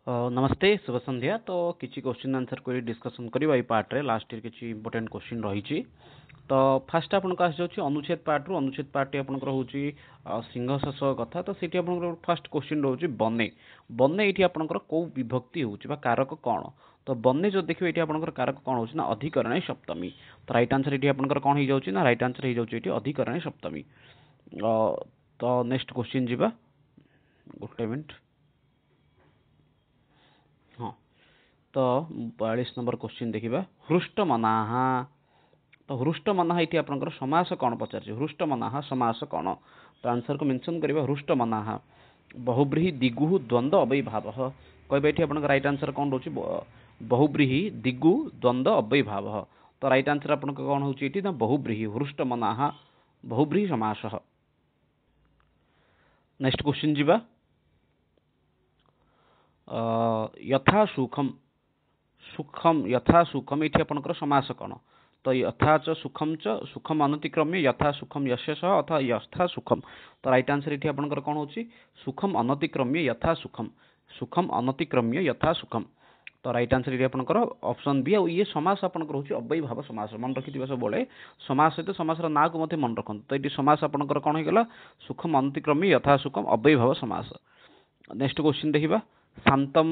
नमस्ते शुभ संध्या। तो किसी क्वेश्चन आंसर को डिस्कशन करवा पार्ट रे लास्ट ईयर किसी इंपोर्टेंट क्वेश्चन रही। तो फास्ट आपन आस अनुच्छेद पार्ट रू अनुच्छेद पार्ट आपंकर हूँ सिंह शस कथा। तो सीटी आप फास्ट क्वेश्चन रोचे बने बने ये आपंकर कौ विभक्ति होची कारक कौन। तो बने जो देखिए ये आपंकर कारक कौन होची ना अधिकरण सप्तमी। तो राइट आंसर ये आपंकर कौन हो जाउची ना राइट आंसर हो जाउची अधिकरण सप्तमी। तो नेक्स्ट क्वेश्चन जीवा गोटे मिनट। हाँ तो 42 नंबर क्वेश्चन देखिबा हृष्टमनाहा। तो हृष्टमनाहा ये आपंकर समास कौन पचार हृष्टमनाहा समास कौन। तो आंसर को मेंशन करबा हृष्टमनाहा बहुब्रीहि दिगु द्वंद्व अव्ययभाव। कहबे ये आपंकर राइट आंसर कौन रोची बहुब्रीहि दिगु द्वंद्व अव्ययभाव। तो राइट आंसर आपंकर कौन होची ना बहुब्रीहि हृष्टमनाहा बहुब्रीहि समास। नेक्स्ट क्वेश्चन जीवा यथा सुखम सुखम यथा सुखम ये आपंकर समास कौन। तो यथा च सुखम अनतिक्रम्य यथा सुखम यस्य सह अथवा यथा सुखम। तो राइट आंसर ये आपंकर कौन होची सुखम अनतिक्रम्य यथा सुखम सुखम अनतिक्रम्य यथा सुखम। तो राइट आंसर ये आपंकर ऑप्शन बी। और ये समास आपंकर होची अव्ययभाव समास मन रखिथिबा सब बेले समास सहित समासर ना को मते मन रखन। तो ये समास आपंकर कौन हो गला सुखम अनतिक्रम्य यथा सुखम अव्ययभाव समास। नेक्स्ट क्वेश्चन देखिबा शांतम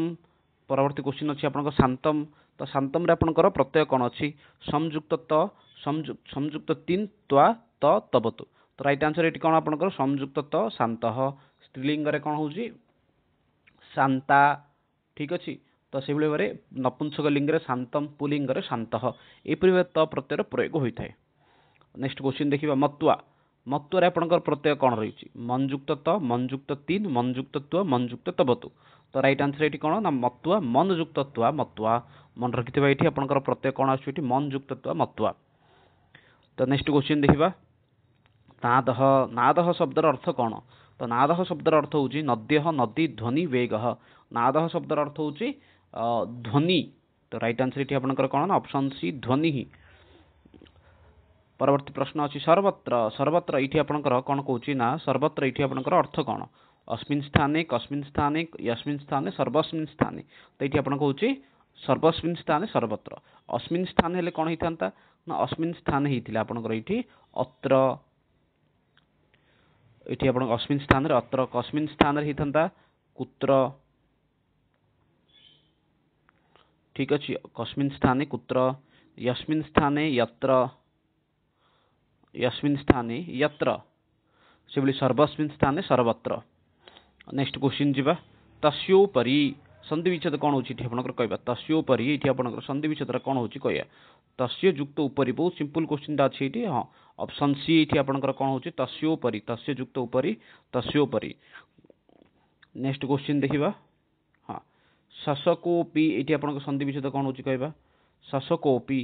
परवर्ती क्वेश्चन अच्छी आपन शांतम। तो शांतम रे आपनकर प्रत्यय कौन अच्छी संयुक्त त संयुक्त तीन त्वा त तबतु। तो राइट आंसर ये कौन आपनकर संयुक्त त शांत स्त्रीलिंग रे कौन होची शांता। ठीक अच्छी। तो से भाई नपुंसक लिंग रे शांतम पुलिंग रे शांत एपरि त प्रत्यय प्रयोग होता है। नेक्स्ट क्वेश्चन देखिबा मत्वा मत्वर आपनकर प्रत्यय कौन रही मनयुक्त त मनयुक्त तीन मनयुक्त त्व मनयुक्त तबतु। तो राइट आंसर ये कौन ना मत्वा मनयुक्त त्वा मत्वा मन रखिथिबा ये आपनकर प्रत्यय कौन आछी मनयुक्त त्वा मत्वा। तो नेक्स्ट क्वेश्चन देखिबा नादह नादह शब्दर अर्थ कौन। तो नादह शब्दर अर्थ होची नद्यः नदी ध्वनि वेग। नादह शब्दर अर्थ होची ध्वनि। तो राइट आंसर ये आपनकर कौन ना ऑप्शन सी ध्वनि ही। परवर्ती प्रश्न अच्छी सर्वत्र सर्वत्र ये आपंकर कौन कौची ना सर्वत्र ये आपंकर अर्थ कौन अस्मिन् स्थाने कस्मिन् स्थाने यस्मिन् स्थाने सर्वस्मिन् स्थाने। तो ये आपन कौची सर्वस्मिन् स्थाने सर्वत्र अस्मिन् स्थान हेले कौन होता ना अस्मिन् स्थान होता आपंकर ये अत्र ये आप अस्मिन् स्थान अत्र कस्मिन् स्थान होता कुत्र। ठीक अच्छे कस्मिन् स्थाने कुत्र यस्मिन् स्थाने यत्र यस्मिन् स्थाने यत्र से बोली सर्वस्मिन् स्थाने सर्वत्र। नेक्स्ट क्वेश्चन जीवा तस्योपरि संधि विच्छेद कौन होची आपनकर कहबा तस्योपरि ये आपनकर संधि विच्छेद कौन होची कहया तस्य युक्त उपरि। बहुत सिंपल क्वेश्चन अच्छी ये हाँ ऑप्शन सी ये आपनकर कौन होची तस्योपरि तस्य युक्त उपरि तस्योपरि। नेक्स्ट क्वेश्चन देखिबा हाँ शशकोपि ये आपनकर संधि विच्छेद कौन होची कहबा शशकोपि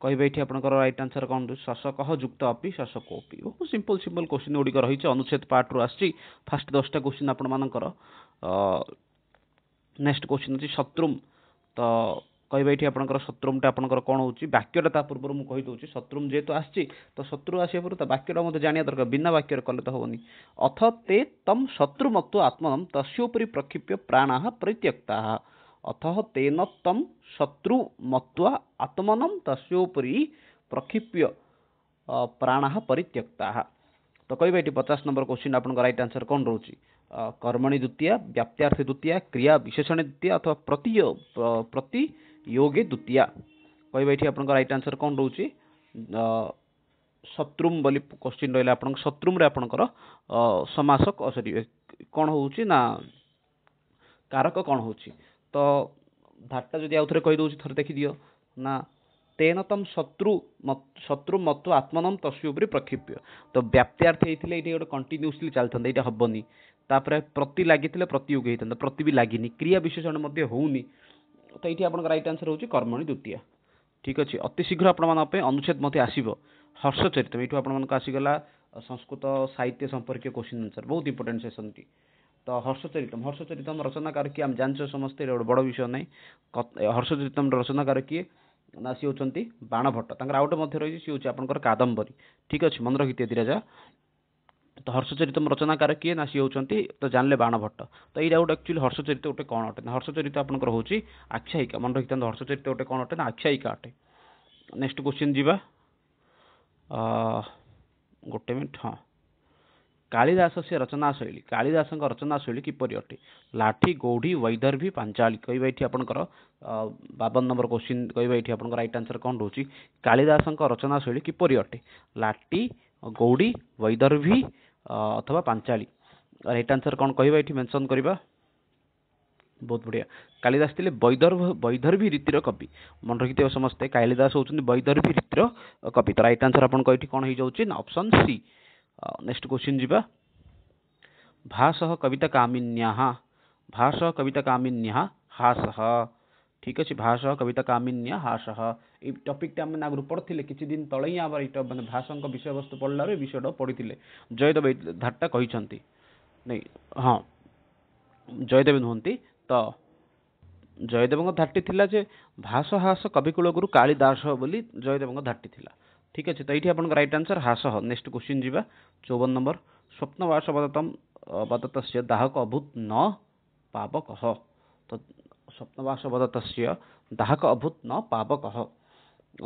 कहबे ये आपनकर राइट आंसर कौन शशक युक्त अपि शशकोपि। बहुत सिंपल सिंपल क्वेश्चन गुड़िक रही अनुच्छेद पार्ट रू आसी फास्ट 10टा क्वेश्चन आपण मानकर। नेक्स्ट क्वेश्चन अच्छी शत्रुम। तो कहबे ये आपनकर शत्रुमटा आपनकर कौन होची वाक्यटा पूर्व मुझे कही दूसरी शत्रुम जेहेतु आसी तो शत्रु आसा पूर्व वाक्यटा मत जाना दरकार बिना वाक्य कले तो हेनी अथ ते तम शत्रुमत्व आत्मनम तस्योपरि प्रक्षिप्य प्राणा परित्यक्ता अतः तेन तम शत्रु मत्वा आत्मनम तस्योपरि प्रक्षिप्य प्राणा परित्यक्ता। तो कहबे ये 50 नंबर क्वेश्चन आपन राइट आंसर कौन रोची कर्मणि द्वितीय व्याप्त्यार्थे द्वितीय क्रिया विशेषण द्वितीय अथवा प्रतियोगे द्वितीय। कहबे ये आपन राइट आंसर कौन रोची शत्रुम बोली क्वेश्चन रहा आप शत्रुम आपनकर समास सॉरी कौन होची ना कारक कौन होची। तो धारटा जदि आउ थे कहीदे थे देखी दियो ना तेन तम शत्रु मत्व आत्मनम तस्योपरि प्रक्षिप्य। तो व्याप्त्यार्थे होते ये गोटे कंटिन्यूसली चलता यहाँ हेनी तापर प्रति लगी प्रतियोग होता प्रति भी लगिनी क्रिया विशेषण होनी। तो ये आप राइट आंसर होची कर्मणि द्वितीय। ठीक अच्छे अति शीघ्र आपण अनुच्छेद मत आसो हर्षचरितम ये आसीगला संस्कृत साहित्य संपर्क क्वेश्चन आंसर बहुत इंपोर्टेंट सेसन टी। तो हर्षचरितम रचनाकार किए आम जानते समस्ते बड़ विषय ना हर्षचरितम रचनाकार किए ना सी होती बाणभट्ट आउटे रही सी हूँ आपंकर कादम्बरी। ठीक अच्छे मन रखी धीराजा तो हर्षचरितम रचनाकार किए ना सी होचंती तो जानले बाणभट्ट। तो एटा गोटे एक्चुअली हर्षचरित गोटे कौन अटे ना हर्षचरित आपनकर होची आख्यायिका मन रखिता हर्षचरित गोटे कौन अटे ना आख्यायिका अटे। नेक्स्ट क्वेश्चन जीवा गोटे मिनिट हाँ कालिदास से रचना शैली कालिदास रचना शैली किपरि अटे लाठी गौढ़ी वैदर्भी पांचाली कहबा एठी आपनकर 52 नंबर क्वेश्चन कहबा एठी आपनकर राइट आंसर कोन रहउची कालिदास रचना शैली किपरि अटे लाठी गौढ़ी वैदर्भी अथवा पांचाली राइट आंसर कोन कहबा एठी मेंशन करबा बहुत बढ़िया कालिदास थिले वैदर्भी रीतिर कवि मन रखिथिबा समस्ते कालिदास होउछन वैदर्भी रीतिर कवि। तो राइट आंसर आपन कहठी कोन हे जाउची ना ऑप्शन सी। नेक्स्ट क्वेश्चन जीवा भासः कविता कामिन्याः भासः कविता कामिन्याः हासः ठीक अछि भासः कविता कामिन्याः हासः ए टॉपिक टा हम आगु पढ़थिले किछि दिन तळे ही आबर इटा माने भाषांक विषय वस्तु पढ़लारे विषयटा पढ़िथिले जयदेव धारटा कहिसंती नै हां जयदेव नुहंती तो जयदेव धाटी थिला जे भास हास कविकुल गुरु कालिदास बोली जयदेव धाटी थिला ठीक अच्छे। तो ये आपन राइट आंसर हास। नेक्स्ट क्वेश्चन जीवा 54 नंबर स्वप्नवास वदतम वदतस्य दाहक अभूत न पावकः। तो स्वप्नवास वदतस्य दाहक अभूत न पावकः।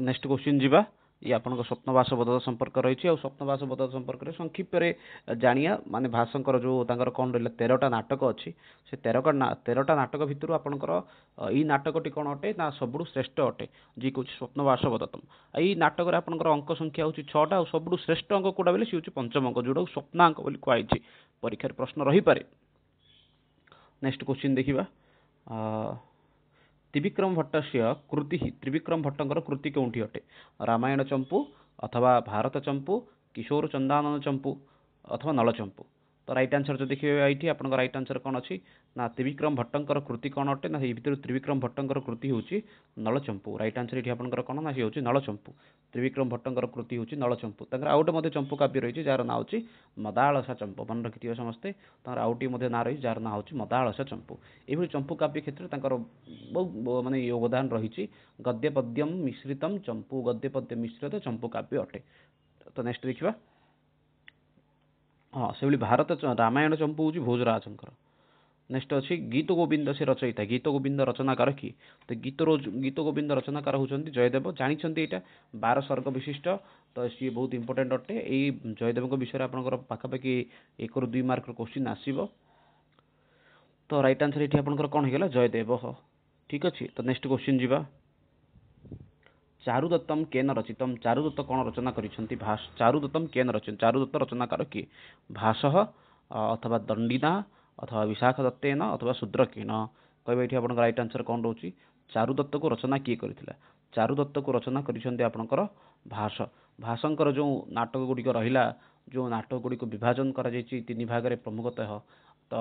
नेक्स्ट क्वेश्चन जीवा ये आपन स्वप्नवास बदल संपर्क रही और स्वप्नवास बदल संपर्क में संक्षिप्त जानिया माने भाषांकर जो तांकर कौन रहा 13टा नाटक अच्छी से 13टा नाटक भितर आपंकर यही नाटकटी कौन अटे ना सबुठ श्रेष्ठ अटे जी कौन स्वप्नवास बदतम। यही नाटक आपंकर अंक संख्या हूँ 6टा और सबुठ श्रेष्ठ अंक कौटा बोले सी हूँ पंचम अंक जोटा स्वप्नांक बोली कहुई परीक्षा प्रश्न रही पारे। नेक्स्ट क्वेश्चन देखिबा त्रिविक्रम भट्टस्य कृति त्रिविक्रम भट्टंकर कृति कौंठी अटे रामायण चंपू अथवा भारत चंपू किशोर चंदानंद चंपू अथवा नल चंपू। तो राइट आंसर जो देखिए ये आपन राइट आंसर कौन अच्छी ना त्रिविक्रम भट्टंकर कृति कौन अटे ना ये भितर त्रिविक्रम भट्टंकर कृति होची नल चंपू। राइट आंसर ये आपन कौन ना सी होची नल चंपू त्रिविक्रम भट्टंकर कृति होची नल चंपू। तांकर आउटे मध्ये चंपू काव्य रही जार ना होची मदालसा चंपू मन रखिथिबे समस्ते तांकर आउटी मध्ये ना रही जार ना होची मदालसा चंपू। एभली चंपू काव्य क्षेत्र तांकर बहुत माने योगदान रही गद्य पद्यम मिश्रितम चंपू गद्य पद्य मिश्रित चंपू काव्य अटे। तो नेक्स्ट देखिबा हाँ से भारत रामायण चंपू हूँ भोजराजंकर। नेक्स्ट अच्छी गीत गोविंद से रचयिता गीत गोविंद रचनाकार किए तो गीत गोविंद रचनाकार होती जयदेव जानते यहाँ 12 सर्ग विशिष्ट तो सी बहुत इंपोर्टेंट अटे यही जयदेव विषय आपंकर पाखापाखि 1 ରୁ 2 मार्क क्वेश्चन आसो। तो राइट आंसर ये आपंकर कौन होगा जयदेव ठीक अच्छे। तो नेक्स्ट क्वेश्चन जीवा चारुदत्तम केन रचितम चारुदत्त कौन रचना करिसेंती भाष चारुदत्तम केन रचन चारुदत्त रचनाकार किए भाषः अथवा दंडिना अथवा विशाख दत्तेन अथवा शूद्रकेन कहबे एठी आपन राइट आंसर कौन रहउची चारुदत्त को रचना किए करिथिला चारुदत्त को रचना करिसेंती आपनकर भाष भाषंकर जो नाटक गुड़िक रहिला जो नाटक गुड़िक विभाजन करा जायछि 3 भाग रे प्रमुखतः तो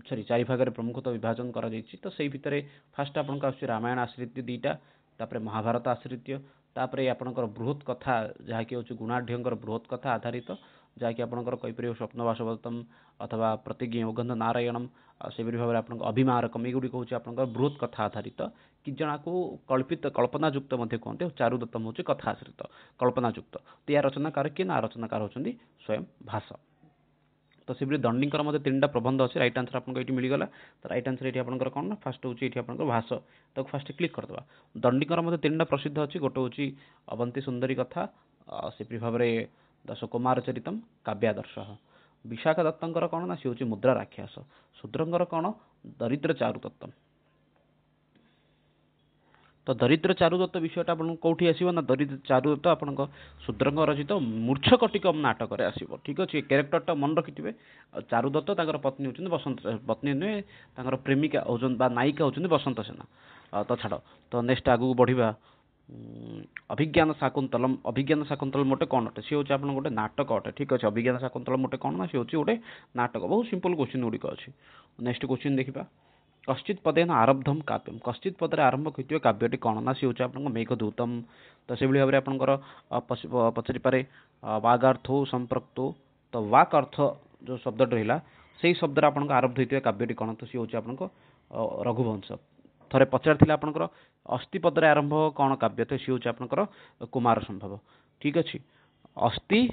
सॉरी 4 भाग रे प्रमुखतः विभाजन करा जायछि। तो सेही भितरे फास्ट आपनका आछि रामायण आश्रित 2टा तापर महाभारत आश्रित तापर आपनकर बृहत कथा जहाँकि हूँ गुणाढ़ बृहत कथा आधारित जहाँकि आपनकर कहीपर स्वप्नवास वदतम अथवा प्रतिज्ञ योगंध नारायणम से भाव में आप अभिमारकम युड़ी हूँ आपंकर बृहत कथा आधारित कि जना को कल्पित कल्पनायुक्त कहते चारुदत्तम हूँ कथा आश्रित कल्पनायुक्त। तो या रचनाकार किए ना रचनाकार होती स्वयं भाष। तो से दंडीकर मध्य 3टा प्रबंध अच्छे राइट आंसर आपको ये मिलगला। तो राइट आंसर ये आपंकर कौन ना फास्ट हूँ ये आप भाष तो फास्ट क्लिक करदे दंडीकर मध्य 3टा प्रसिद्ध अच्छी गोटे हूँ अवंती सुंदरी कथा से भाव में दश कुमार चरितम काव्यादर्श विशाख दत्तर कौन ना सी हूँ मुद्रा राक्षस शूद्रंकर कौन दरिद्र चारुदत्तम। तो दरिद्र चारुदत्त विषयटा आप कौटी आसो ना दरिद्र चारुदत्त आप शूद्रंग रचित मूर्छकटिकम नाटक आसो ठीक अच्छे। क्यारेक्टरटा मन रखिथे चारुदत्त तांकर पत्नी होती बसंत पत्नी नुहे तांकर प्रेमिका होती नायिका होती बसंत सेना। तो छाड़ तो नेक्स्ट आगू बढ़िया अभिज्ञान शाकुंतलम मोटे कौन अटे सी हूँ आप गोटे नाटक अटे ठीक अच्छे। अभिज्ञान शाकुंतलम मोटे कौन ना सी हूँ गोटे नाटक बहुत सिंपल क्वेश्चन गुड़िक अच्छे। नेक्स्ट क्वेश्चन देखा कश्चित पदेन आरब्धम काव्यम कश्चित पदे आरंभ होता काव्यटी कौन ना सी हूँ आप मेघदूतम। तो से भाव में आपंकर पचारि पारे वागार्थो संप्रक्तो तो वाक अर्थ जो शब्द रहा से शब्द आपंकर आरब्ध होता काव्यटी कौन तो सी हूँ आप रघुवंश। थरे पचार आपंकर अस्थिपदरे आरंभ कौन काव्य तो सी हूँ आपंकर कुमार संभव ठीक अच्छे। अस्थि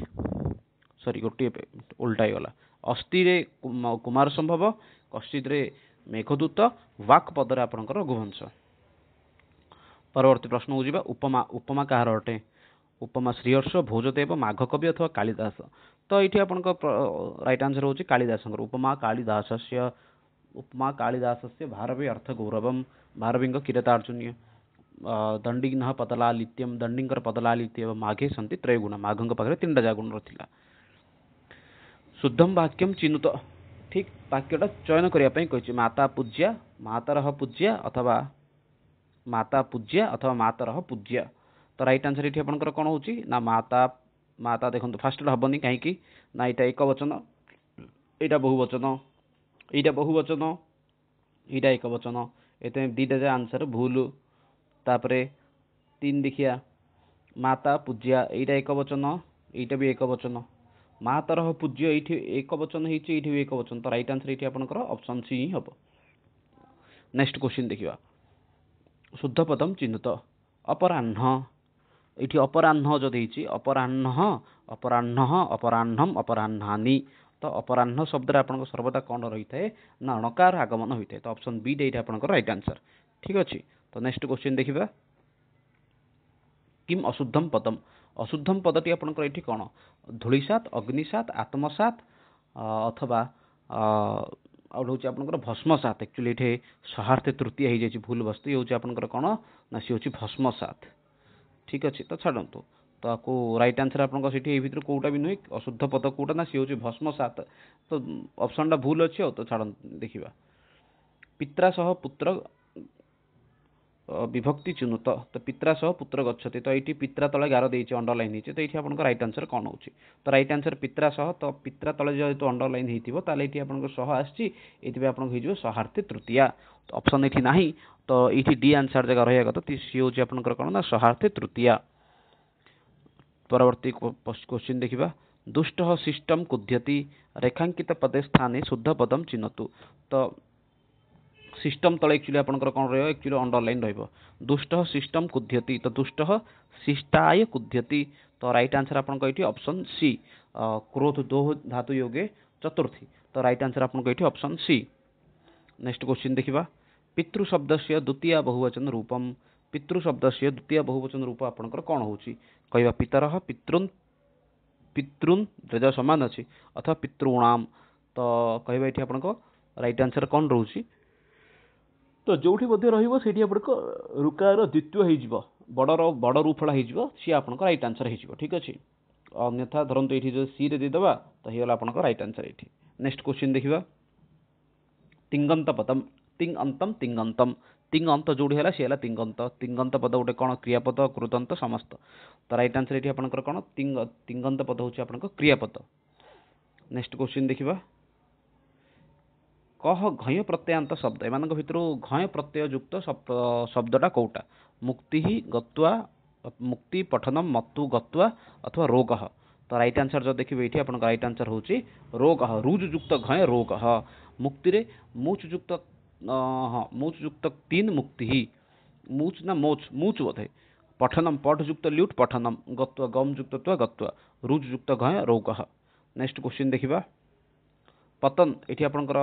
सॉरी गोटे उल्टा गला अस्ति रे कुमार संभव कश्चित रे मेघदूत वाक पदरे आपनकर रघुवंश। परवर्ती प्रश्न हो उपमा उपमा कहार अटे उपमा श्रीहर्ष भोजदेव माघकवि अथवा कालिदास। तो ये आपन राइट आंसर होची कालिदास उपमा कालिदासस्य उपमा कालिदासस्य भारवी अर्थ गौरवम भारवींग किरतार्जुनीय दंडिग्न पतलालित्यम दंडिंकर पतलालित्य माघे सन्ति त्रयगुण माघंग पाखरे तीनटा जागुण रथिला। शुद्धम वाक्यम चिनुत ठीक वाक्यटा चयन करिया पई कहिछि माता पूज्या मातारह पूज्या अथवा माता पूज्या अथवा मातारह पूज्या। तो राइट आंसर ये आपनकर कोन होची ना माता माता देखंतु फास्ट हबनी काहे कि ना एटा एक वचन एटा बहुवचन एटा बहुवचन एटा एक वचन एते दीटा जे आंसर भूल। तापरे तीन देखिया माता पूज्या एटा एक वचन एटा भी एक वचन मातारह पूज्य एठी एक वचन हेछि एठी भी एक वचन। तो राइट आंसर एठी आपनकर ऑप्शन सी ही हबो। नेक्स्ट क्वेश्चन देखिबा शुद्ध पदम चिन्हित अपराह्न एठी अपराह्न जो देछि अपराह्न अपराह्न अपराह्नम अपराह्नानि। तो अपराह्न शब्द रे आपनको सर्वदा कोन रही थाए ना णकार आगमन होई थाए। तो ऑप्शन बी डेटा आपनको राइट आंसर ठीक अछि। तो नेक्स्ट क्वेश्चन देखिबा किम अशुद्धम पदम अशुद्धम पदटी आपनकर एठी कोन धूलिसात अग्निसात आत्मसात अथवा आउट होची आपनकर भस्मसात। एक्चुअली एठी सहार्थ तृतीय हे जेछि भूल वस्तु ये होची आपनकर कोन ना सी होची भस्मसात ठीक अछि। तो छाडंतु तो आपको राइट आंसर आपन सेठी ए भितर कोउटा भी नुई अशुद्ध पद कोउटा ना सी होची भस्मसात। तो ऑप्शन टा भूल अछि तो छाडन देखिबा पित्रा सह पुत्र विभक्ति चिनुत। तो पित्रा सह पुत्र गच्छति तो एठी पित्रा तळे गार देछि अंडरलाइन हेछि। तो एठी आपन राइट आंसर कोन होछि तो राइट आंसर पित्रा सह। तो पित्रा तळे जेतो अंडरलाइन हेतिबो ताले एठी आपन सह आछि एठी बे आपन हेजिबो सहार्थी तृतीया। तो ऑप्शन एठी नाही तो एठी डी आंसर जगह रहया कत सी होछि आपन कोन ना सहार्थी तृतीया। परवर्ती क्वेश्चन देखिबा दुष्ट सिस्टम कुध्यति रेखांकित पदे स्थाने शुद्ध पदम चिन्हतु। तो सिस्टम तले एक्चुअली आपनकर कोन रहयो एक्चुअली अंडरलाइन रहइबो दुष्ट सिस्टम कुध्यति। तो दुष्ट शिष्टाय कुध्यति। तो राइट आंसर आपन एठी ऑप्शन सी क्रोध दो धातु योगे चतुर्थी। तो राइट आंसर आपन एठी ऑप्शन सी। नेक्स्ट क्वेश्चन देखिबा पितृ शब्दस्य द्वितीय बहुवचन रूपम पितृ शब्दस्य द्वितीय बहुवचन रूप आपनकर कोन होछि कहबा पितरः पितृन् पितृन् रेजा समान अछि अथवा पितृणाम। तो कहबा एठी आपनको राइट आंसर कोन रहउछि तो जोठी मध्ये रहिबो सेठी आपनको रुकार द्वितीय हे जिवो बड़ रूपला हे जिवो सी आपनको राइट आंसर हे जिवो ठीक अछि। अन्यथा धरंतु एठी जो सी रे दे दबा तो हेला आपनको राइट आंसर एठी। नेक्स्ट क्वेश्चन देखिबा तिंगंत पदम तिंग अंतम तिंगंतम तिंग अंत जोड़ी है सी है तिंगंत तिंगंत पद गोटे कौन क्रियापद कृदंत समस्त। तो राइट आंसर ये आपंकर कौन तिंगंत पद हूँ आप क्रियापद। नेक्स्ट क्वेश्चन देखिबा कह घय प्रत्ययांत शब्द एमान भितर घय प्रत्यय युक्त शब्दटा कौटा मुक्ति ही गत्वा मुक्ति पठनम मत्तु गत्वा अथवा रोग। तो राइट आंसर जो देखिए ये आपन राइट आंसर होची रोग रुज युक्त घय रोग मुक्ति रे मूच युक्त हाँ मूच युक्त तीन मुक्ति ही मूच ना मोच मूच बोधे पठनम पठ युक्त ल्यूट पठनम गत्वा गम युक्त त्वा गत्वा रुज युक्त घय रोग। नेक्स्ट क्वेश्चन देखिबा पतन एठी आपनकर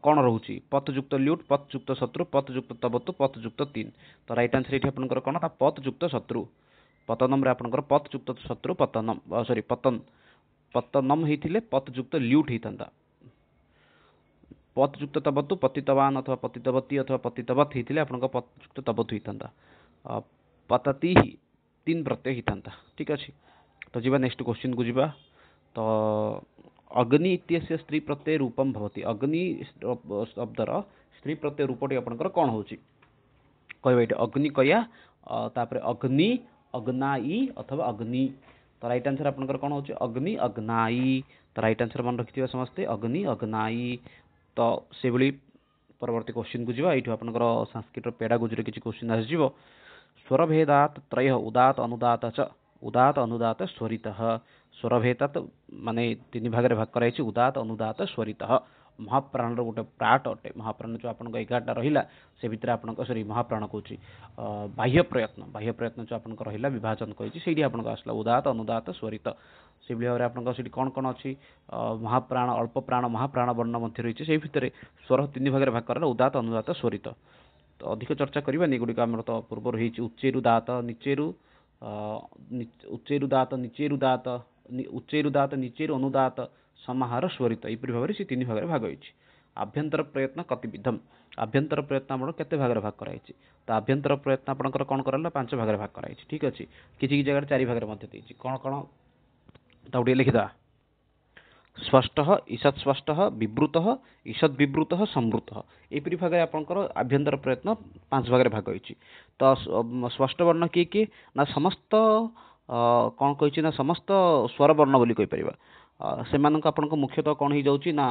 कौन रोची पथ युक्त ल्यूट पथ युक्त शत्रु पथ युक्त तबतु पथ युक्त तीन। तो राइट आंसर ये आपनकर कौन ना पथ युक्त शत्रु पतनम रे आपनकर पथ युक्त शत्रु पतनम सॉरी पतन पतनम हेतिले पथ युक्त ल्यूट हेतंदा पथ युक्त तबतु पतितवान अथवा पतितवती अथवा पतितवत हेतिले आपनकर पथ युक्त तबतु हेतंदा पतति ही तीन प्रत्यय हेतंदा ठीक अछि। तो जीवा नेक्स्ट क्वेश्चन को जीवा तो अग्नि इत्यस्य स्त्री प्रत्यय रूपम भवति अग्नि शब्दर स्त्री प्रत्यय रूपटी आपनकर कोन होची कहबे एटा अग्नि कया तापर अग्नि अग्नाई अथवा अग्नि। तो राइट आंसर आपनकर कोन होची अग्नि अग्नाई। तो राइट आंसर मन रखिथिबा समस्ते अग्नि अग्नाई। तो से भली परवर्ती क्वेश्चन को जीवा एठो आपनकर संस्कृत पेडागोजी रे किछि क्वेश्चन आस जीवो स्वरभेदात त्रय उदात अनुदात च उदात अनुदात स्वरितः स्वरभेदात माने तीन भाग रे भाग कराइछि उदात अनुदात स्वरितः महाप्राण गोटे पार्ट अटे महाप्राण जो आपन 11टा रहिला से भितर आपन सॉरी महाप्राण कहूची बाह्य प्रयत्न जो आपन रहिला विभाजन कहिची सेठी आपन आसला उदात अनुदात स्वरित से भाव आपन सेठी कोन कोन अछि महाप्राण अल्प प्राण महाप्राण वर्ण मध्य रहिଛି से भितर स्वर तीन भाग रे भाग करला उदात अनुदात स्वरित तो अधिक चर्चा करबा नि गुडी हमर तो पूर्व रहिଛି उच्चेरु दात निचेरु उच्चेरु दात निचेरु दात उच्चेरु दात निचेरु अनुदात समाहार स्वरित एपरि भाव से तीन भाग रे भाग होइछि आभ्यंतर प्रयत्न कतिविधम आभ्यंतर प्रयत्न आपण केते भाग रे भाग कराइछि तो आभ्यंतर प्रयत्न आपनकर कोन करला पांच भाग रे भाग कराइछि ठीक अछि किछि जगह चारि भाग रे मध्य देछि कोन कोन ताउडी लिखिदा स्पष्ट ईषत् स्पष्ट विवृत ईषद विवृत संवृत एपरि भाग आपनकर आभ्यंतर प्रयत्न पांच भाग रे भाग होइछि तो स्पष्ट वर्ण किए ना समस्त कौन कहिछि ना समस्त स्वर वर्ण बोली कहि परिबा सेमानक आपनक मुख्यतः कौन ही जाउछि ना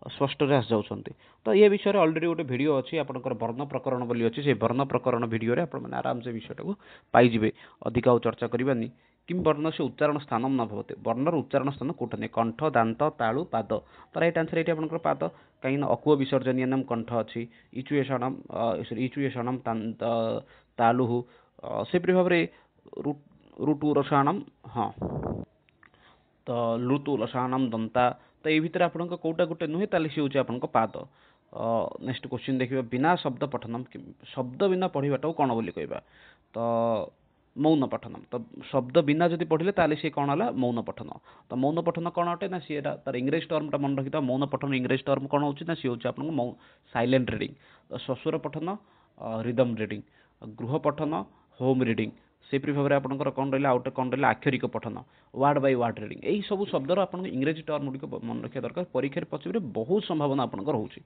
स्पष्ट रे आस जाउछन्ति तो ये विषय रे ऑलरेडी गोटे वीडियो अछि आपनकर वर्ण प्रकरण बोली अछि से वर्ण प्रकरण वीडियो रे आपन माने आराम से विषय को पाई जिवे अधिक और चर्चा करबानी किम वर्ण से उच्चारण स्थानम न भवते वर्णर उच्चारण स्थान कोठने कंठ दांत तालु पाद तो राइट आंसर एटी आपनकर पाद काइन अकुव विसर्जनीयनम कंठ अछि इचुएशनम तालु से भाव रे रुटु रसाणम हां तो लुतु लसाणम दंता तो ये भितर आपन कोटा गोटे नुहे ताले से होची आपन पाद नेक्स्ट क्वेश्चन देखिबा बिना शब्द पठनम शब्द बिना पढिबाटा कोन बोली कहबा तो मौन पठनम तो शब्द बिना जदि पढ़िले ताले से कोन हला मौन पठन तो मौन पठन कोन अटे ना सी तार इंग्लिश टर्मटा मन रखिता मौन पठन इंग्लिश टर्म कोन होची ना सी होची आपन साइलेंट रीडिंग तो ससुर पठन रिदम रीडिंग गृह पठन होम रीडिंग से भाव में आपंकर कौन रहा आउटे कौन रहा आक्षरिक पठन वार्ड बाय वार्ड रीडिंग यही सब शब्दर आप इंग्रेजी टर्म गुड़िक मन रखा दरकार परीक्षा पचारे बहुत संभावना आपंकर होची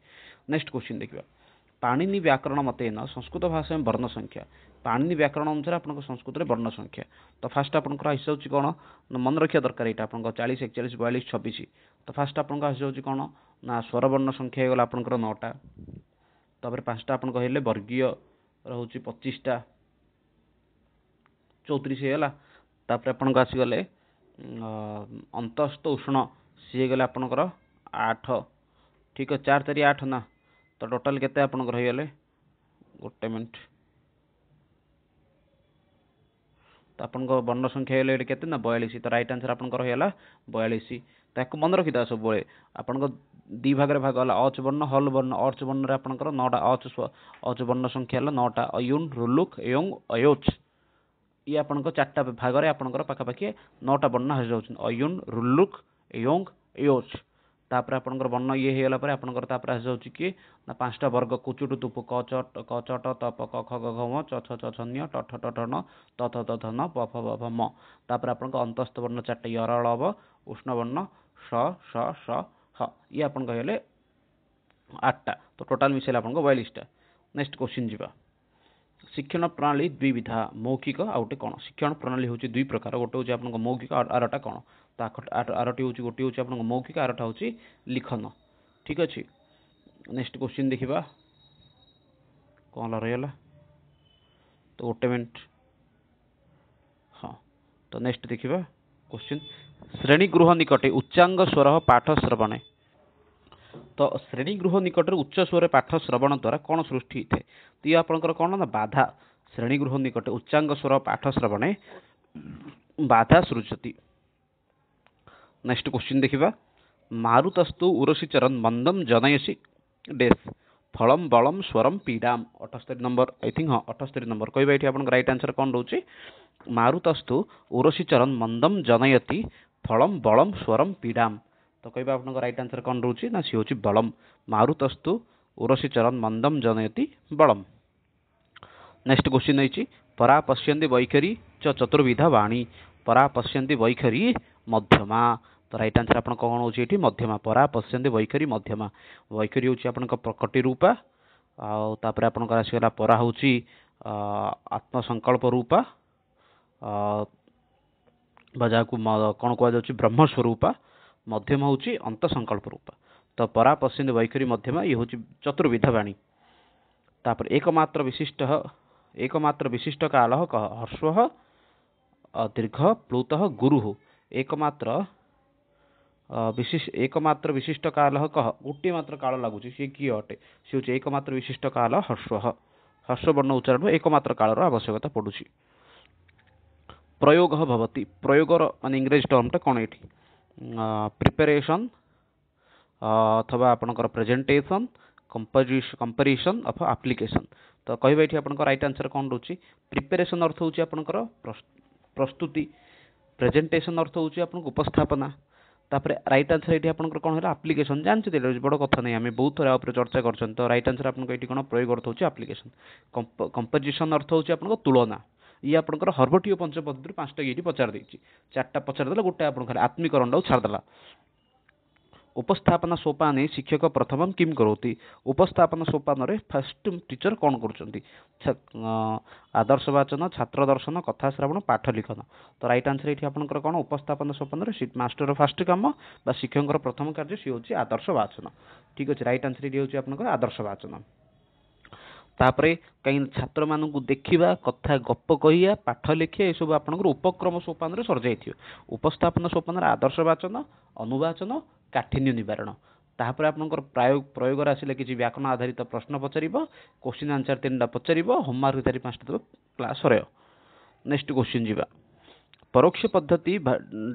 नेक्स्ट क्वेश्चन देखिए पाणिनि व्याकरण मतेन संस्कृत भाषा में वर्ण संख्या पाणिनि व्याकरण अनुसार आपन संस्कृत में वर्ण संख्या तो फास्ट आपंकर आसी कौन मन रखा दरकार यहाँ आप 40 41 42 26 तो फास्ट आपन आसी कौन ना स्वर वर्ण संख्या होगा आपंकर 9टा तापर 5टा आपन कहले वर्गीय रोचे 25टा 34 है तापर आपन को आसीगले अंतस्थ उष्ण सी गले आपनकर 8 ठीक है 4 4 8 ना तो टोटाल केते आपनकर रही गले गोटे मिनट तो आपन को वर्ण संख्या गले केते ना 42 तो राइट आंसर आपन को रही गला 42 ताको मन रखिदा सब बळे आपन को दी भाग रे भाग होला अच वर्ण हल वर्ण अर्च वर्ण रे आपनकर 9टा अच वर्ण संख्या होला 9टा अयुन रुलुक एवं अयोच ये आपन चार्टा भाग में आपंकर पाखापाखि 9टा वर्ण हस जाउछन अयुन रुलुक एवं एयोच तापर आपनकर वर्ण ये हेला पर आपनकर तापर हस जाउछि कि ना 5टा वर्ग कुचुटु तुप क च ट तप क ख ग घ म च छ छ छन्य ट ठ ट न त थ त थ न प फ ब भ म तापर आपनकर अंतस्थ वर्ण 4टा यरलव उष्ण वर्ण श श श ह ये आपन कहले 8टा तो टोटल मिसेल आपनको 42टा नेक्स्ट क्वेश्चन जीवा शिक्षण प्रणाली द्विविधा मौखिक आउटे कौन शिक्षण प्रणाली होची दुई प्रकार गोटे होची आपन मौखिक आरटा कौन तो आरटी होची गोटे होची आपन मौखिक आरटा होची लिखन ठीक अछि नेक्स्ट क्वेश्चन देखिबा कौन रहला तो गोटे मिनट हाँ तो नेक्स्ट देखिबा क्वेश्चन श्रेणी गृह निकटे उच्चांग स्वर पाठ श्रवणे तो श्रेणी गृह निकट उच्च स्वर पाठ श्रवण द्वारा कौन सृष्टि होता है तो ये आपंकर कौन ना बाधा श्रेणी गृह निकट उच्चांग स्वर पाठ श्रवणे बाधा सृजति नेक्स्ट क्वेश्चन देखिबा मारुतस्तु उरसी चरण मंदम जनयसी डेस फलम बलम स्वरम पीडाम 78 नंबर आई थिंक हाँ 78 नंबर कहबा ये आपन राइट आंसर कौन रोचे मारुतस्तु उरसी चरण मंदम जनयति फलम बलम स्वरम पीडाम तो कहबा आपन राइट आंसर कौन रोचे ना सी होची बलम मारुतस्तु उरसी चरण मंदम जनयति बलम नेक्स्ट क्वेश्चन है परा पश्यन्ति वैखरी च चतुर्विधा वाणी परा पश्यन्ति वैखरी मध्यमा तो राइट आंसर आपन कौन होची एठी मध्यमा परा पश्यन्ति वैखरी मध्यमा वैखरी होची आपन प्रकटी रूपा आ तापर आपन का आसीगला परा होची आत्मसंकल्प रूपा बजा को कौन कह जाउची ब्रह्म स्वरूपा मध्यम होची अंत संकल्प रूपा तो परा पश्यन्ति वैखरी मध्यमा ये होची चतुर्विधा वाणी तापर एकमात्र विशिष्ट काल कह हर्ष दीर्घ प्लुत गुरु एकमात्र एकमात्र विशिष्ट काल कह गोटे मात्र काल लगुच सी किए अटे सी हूँ एकमात्र विशिष्ट काल हर्ष हर्षवर्ण उच्चारण एकमात्र कालर आवश्यकता पड़ू प्रयोग भवति प्रयोगर मान इंग्रेज टर्मटा कौन ये प्रिपेरेशन अथवा आपणकर प्रेजेंटेशन कंपेरिशन अथवा एप्लिकेशन तो कहबा ये आपंकर राइट आंसर कौन रोचे प्रिपेरेशन अर्थ होची आपणकर प्रस्तुति प्रेजेंटेशन अर्थ होची आपन उपस्थापना तापर राइट आंसर ये आपंकर कौन है एप्लिकेशन जानते बड़ कथा नहीं आम बहुत थोड़ा चर्चा कर तो राइट आंसर आपको ये कौन प्रयोग अर्थ होची एप्लिकेशन कंपोजिशन अर्थ होची आपन तुलना ये आपंकर हर्बटीय पंच पद्धति 5टा ये पचार देती 4टा पचारदे गोटे आप आत्मिकरण छाड़देला उपस्थापना सोपाने शिक्षक प्रथम किम करोति उपस्थापना सोपान रे फर्स्ट टीचर कौन कर आदर्शवाचन छात्र दर्शन कथा श्रवण पाठ लिखन तो राइट आंसर ये आपंकर कौन उपस्थापना सोपान रे मास्टर फास्ट कम शिक्षक प्रथम कार्य सी हूँ आदर्शवाचन ठीक अच्छे राइट आंसर ये हूँ आपंकर आदर्शवाचन तापरे कहीं छात्र मानू देखा कथा गप कहिया पाठ लिखिया ये सब आपंकर उपक्रम सोपान रे सर जाइए उपस्थापना सोपान आदर्शवाचन अनुवाचन काठिन्य निवारण तापर आपंकर प्रयोग आसिले किसी व्याकरण आधारित प्रश्न पचार क्वेश्चन आंसर 3टा पचार होमवर्क 4-5टा देव क्लास सर नेक्स्ट क्वेश्चन जीवा परोक्ष पद्धति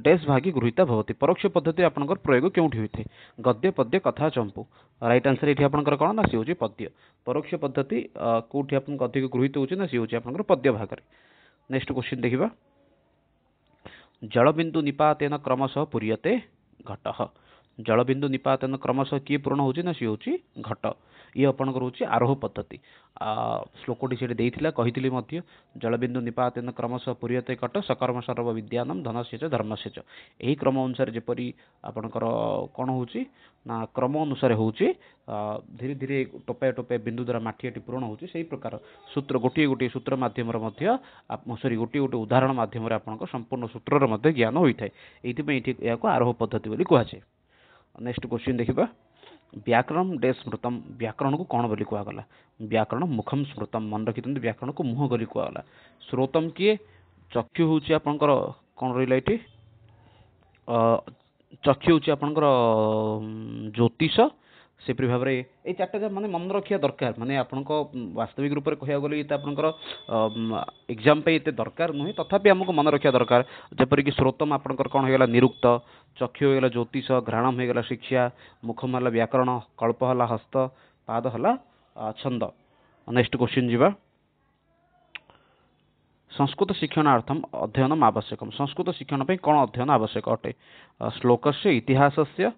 डैश भागी गृहीता भवति परोक्ष पद्धति आपंकर प्रयोग क्योंठी होता है गद्य पद्य कथा चंपू राइट आंसर ये आपंकर कौन ना सी हूँ पद्य परोक्ष पद्धति कौटी आप अधिक गृहीत होची ना सी हूँ आपंकर पद्य भाग नेक्स्ट क्वेश्चन देखिबा जलबिंदु निपातेन क्रमशः पूर्यते घट जलबिंदु निपातन क्रमशः किए पूर्ण होची ना सी होची घट ये आपंकर होची आरोह पद्धति श्लोकटी से देइथिला कहिथिली मध्य जलबिंदु निपातन क्रमशः पूर्यते घट सकर्म सर्व विद्यानम धनस्य च धर्मस्य च एही क्रम अनुसार जेपरी आपंकर कौन होची ना क्रम अनुसार होची धीरे धीरे टोपे टोपे बिंदु द्वारा माठियाटी पूर्ण होची सेही प्रकार सूत्र गोटे गोटे सूत्र माध्यम मध्य सॉरी गोटे गोटे उदाहरण माध्यम आपंकर संपूर्ण सूत्रर मध्य ज्ञान होइथाय एइथिपई या आरोह पद्धति बोली कहुए नेक्स्ट क्वेश्चन देखिबा व्याकरण डैश स्मृतम व्याकरण को कौन बोली कहगला व्याकरण मुखम स्मृतम मन रखी व्याकरण को मुह बोली कहगला श्रोतम किए चक्षु हूँ आपंकर कौन रहा ये चक्षु हूँ आपंकर ज्योतिष सेपरी भाव में ये 4टा माने मन रखा दरकार माने आपण वास्तविक रूप से कहया गले ये आपंकर एग्जाम पे ये दरकार नुहे तथापि आमको मन रखा दरकार जपरिक श्रोतम आपंकर कौन होगा निरुक्त चक्षु होगा ज्योतिष घ्राणम होगा शिक्षा मुखम है व्याकरण कल्प है हस्त पाद है छंद नेक्स्ट क्वेश्चन जीवा संस्कृत शिक्षणार्थम अध्ययन आवश्यक संस्कृत शिक्षण पे कौन अध्ययन आवश्यक अटे श्लोक से इतिहास से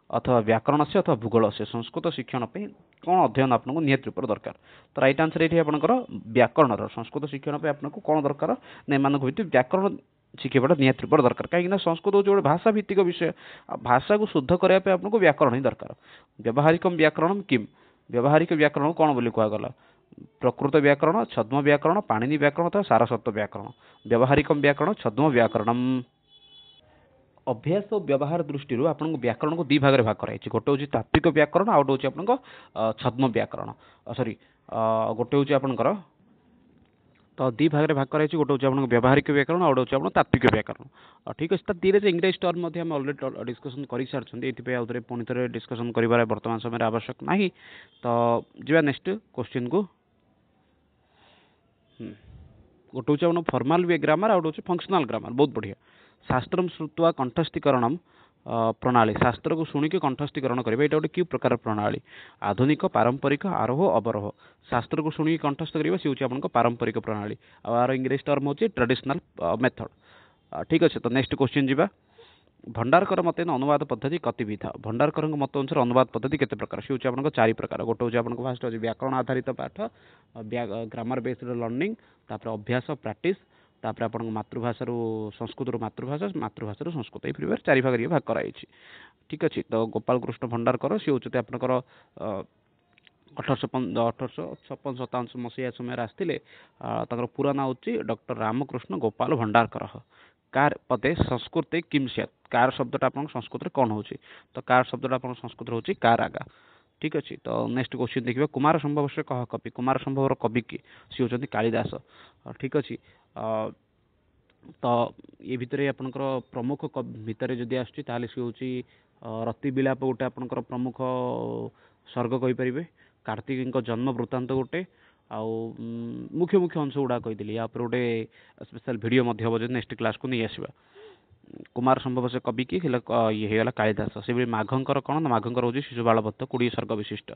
अथवा व्याकरण से अथवा भूगोल से संस्कृत शिक्षण पे कौन अध्ययन आपको निहत रूप दरकार तो राइट आंसर ये आपंकर व्याकरण संस्कृत शिक्षण पे आपको कौन दरकार ना मान व्याकरण शिखेबा निहत रूप दरकार कहीं संस्कृत हूँ गोटे भाषा भित्तिक विषय भाषा को शुद्ध करने आपको व्याकरण ही दरकार व्यावहारिक व्याकरण किम व्यावहारिक व्याकरण कौन बोली कहगला प्रकृत व्याकरण छद्म व्याकरण पाणिनि व्याकरण अथवा सारस्वत व्याकरण व्यावहारिक व्याकरण छद्म व्याकरण अभ्यास और व्यवहार दृष्टि आपको व्याकरण को 2 भाग में भाग कराई गोटे हूँ तात्विक व्याकरण आउ गोटे हूँ आप छद्म व्याकरण सॉरी गोटे हूँ आपंकर तो 2 भाग में भाग कराई गोटे हूँ आप व्यावहारिक व्याकरण आउ गोटे हूँ तात्विक व्याकरण ठीक अच्छे धीरे इंग्रेज टर्म अलरेडी डिस्कसन कर सारी ये पुणी थे डिस्कसन कर बर्तमान समय आवश्यक ना तो जी नेक्स्ट क्वेश्चन को गोटे हूँ फॉर्मल ग्रामर आउ गोटे फंक्शनल ग्रामर बहुत बढ़िया शास्त्रम श्रुत्वा कंठस्थीकरण प्रणाली शास्त्र को शुणिक कंठस्थीकरण करेंगे यहाँ गोटे क्यों प्रकार प्रणाली आधुनिक पारंपरिक आरोह अवरोह शास्त्र को शुणिक कंठस्थ करेंगे सी हूँ आप पारंपरिक प्रणाली आर इंग्रेज टर्म हूँ ट्रेडिशनल मेथड ठीक अच्छे तो नेक्स्ट क्वेश्चन जी भंडारकर मतेन अनुवाद पद्धति कतिविध भंडारकर मत अनुसार अनुवाद पद्धति केते प्रकार सी हूँ आप 4 प्रकार गोटे हूँ आप फास्ट अच्छे व्याकरण आधारित पाठ ग्रामर बेस्ड लर्निंग तापर अभ्यास प्रैक्टिस तापर आप मातृभाषा संस्कृत मातृभाषा मातृभाषा संस्कृत ये 4 भाग ये भाग कराई ठीक अच्छे तो गोपाल कृष्ण भंडारकर सी हूँ आपंकर 1856 मसीहा समय आसते पूरा ना हूँ डॉक्टर रामकृष्ण गोपाल भंडारकर कार पदे संस्कृत किम सैत कार शब्दटा आप संस्कृत कौन हो तो कार शब्दटा आप संस्कृत हूँ कार आगा ठीक अच्छे तो नेक्स्ट क्वेश्चन देखिए कुमार संभव से कह कवि कुमार संभवर कवि किए सी हूँ कालिदास ठीक अच्छे तो ये भितर आपंकर प्रमुख भितर जदि आसूँ सी हूँ रति विलाप गोटे आपंकर प्रमुख सर्ग कहींपर कार्तिक जन्म वृत्तांत गोटे आउ मुख्य मुख्य अंश गुड़ा कही या गोटे स्पेशल वीडियो हम जो नेक्स्ट क्लास को नहीं आसवा कुमार संभव से कवि कि ये होगा कालिदास से माघंकर कौन ना माघंकर हूँ शिशुपालवध 20 सर्ग विशिष्ट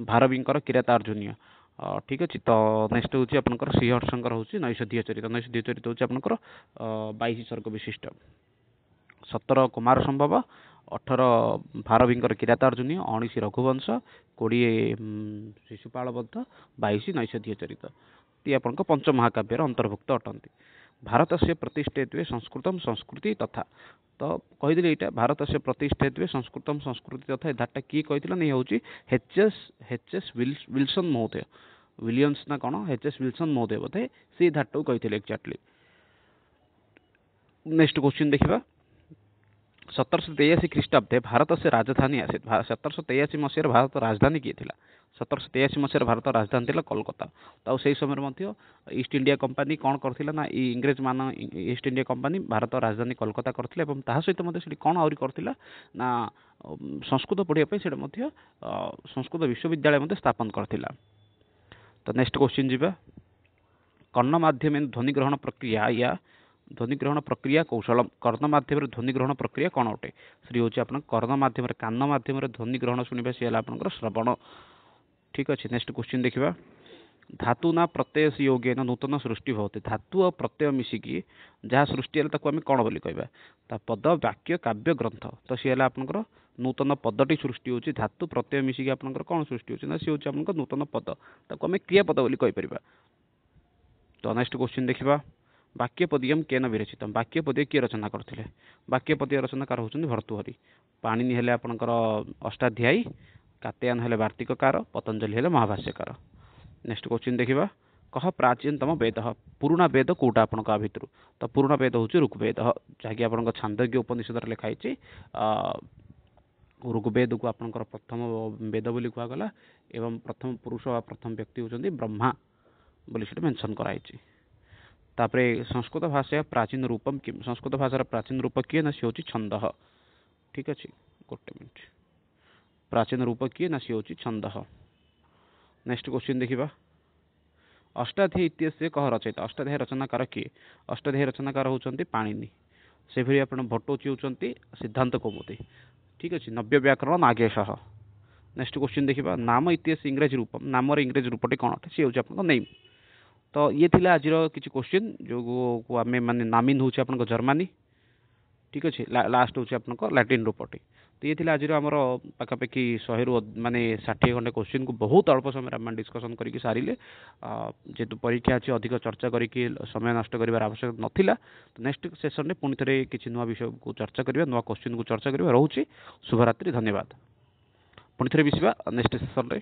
भारवींकर किरातार्जुनीय ठीक अच्छे तो नेक्स्ट हूँ आपंकर श्रीहर्षंकर हूँ नैषधीय चरित हूँ आपंकर 22 सर्ग विशिष्ट 17 कुमार संभव 18 भारवींकर किरातार्जुनीय 19 रघुवंश 20 शिशुपालवध 22 नैषधीय चरित ये आपंक पंचमहाकाव्यर अंतर्भुक्त अटंती भारत से प्रतिष्ठित संस्कृतम संस्कृति तथा तो कहीदे यहाँ भारत से प्रतिष्ठित संस्कृतम संस्कृति तथा धारटा किए कही नहीं हूँ एच एस विल्सन महोदय विलियम्स ना कौन एच एस विल्सन महोदय बोधे से धारटा को कही एक्जाक्टली। नेक्स्ट क्वेश्चन देखा 1783 ख्रीष्टाब्दे भारत से राजधानी आसी 1783 मसीह भारत राजधानी किए थिला 1783 मसीह भारत राजधानी थिला कोलकाता तो से समय ईस्ट इंडिया कंपनी कौन करथिला ना इंग्रेज मान ईस्ट इंडिया कंपनी भारत राजधानी कोलकाता करथिला एवं ताहा सहित मते सेठी कौन आउरी करथिला ना संस्कृत पढ़िया पे सेटा मते संस्कृत विश्वविद्यालय मते स्थापन करथिला। तो नेक्स्ट क्वेश्चन जीवा कर्ण माध्यम ध्वनि ग्रहण प्रक्रिया या ध्वनि ग्रहण प्रक्रिया कौशल कर्ण मध्यम ध्वनि ग्रहण प्रक्रिया कौन अटे श्री हूँ आप कर्ण मध्यम कान मध्यम ध्वनि ग्रहण शुणा सी है आपंकर श्रवण ठीक अच्छे। नेक्स्ट क्वेश्चन देखा धातुना प्रत्यय योगेन नूतन सृष्टि होती धातु और प्रत्यय मिसिकी जहाँ सृष्टि है आम कौन बोली कहवा पद वाक्य काव्य ग्रंथ तो सी है आपंकर नूतन पदटी सृष्टि होती धातु प्रत्यय मिसिकी आपंकर कौन सृष्टि होती सी हूँ आप नूतन पद ताको आम क्रियापद बोली कहीपर। तो नेक्स्ट क्वेश्चन देखा वाक्यपदीयम केन विरचित वाक्यपदीय किए रचना करते वाक्यपदीय रचनाकार होती भर्तृहरि पाणिनि हेले आपणकर अष्टाध्यायी कात्यायन हेले वार्तिककार पतंजलि हेले महाभाष्यकार। नेक्स्ट क्वेश्चन देखा कह प्राचीनतम वेद पुराणा वेद कौटा आपण भितर तो पुराणा वेद हूँ ऋग्वेद जहाँकि आप छांदोग्य उपनिषद लिखाई ऋग्वेद को आपणकर प्रथम वेद बोली कहगला एवं प्रथम पुरुष प्रथम व्यक्ति होती ब्रह्मा बोली से मेंशन कराई। तापरे संस्कृत भाषा प्राचीन रूपम किम संस्कृत भाषार प्राचीन रूप किए ना सी हूँ छंद ठीक अच्छे गोटे मिनट प्राचीन रूप किए ना सी हूँ छंद। नेक्स्ट क्वेश्चन देखा अष्टाध्यायी इतिहास कह रचयिता अष्टाध्यायी रचनाकार किए अष्टाध्यायी रचनाकार होती पाणिनि से भाई आप भट्टोची होती सिद्धांत कौमुदी ठीक अच्छे नव्य व्याकरण नागेश। नेक्स्ट क्वेश्चन देखा नाम इतिहास इंग्रेजी रूपम नामर इंग्रेजी रूपटी कौन अटे सी हूँ आप नेम। तो ये थी आज किसी क्वेश्चन जो को आम माने नामिन हूँ आप जर्मानी ठीक अच्छे लास्ट हूँ आप लाटिन रूपटी। तो ये आज आमर पाखापाखि 100 रु माने 60 खंडे क्वेश्चन को बहुत अल्प समय आम डिस्कसन करके सारे जेहेतु परीक्षा अच्छी अधिक चर्चा करके समय नष्ट कर आवश्यक नाला। तो नेक्स्ट सेसन में पुणी थे किसी नुआ विषय को चर्चा करवा नुआ क्वेश्चन को चर्चा करवा रोचे शुभरात्रि धन्यवाद पुणी थे मिसवा नेक्स्ट सेसन में।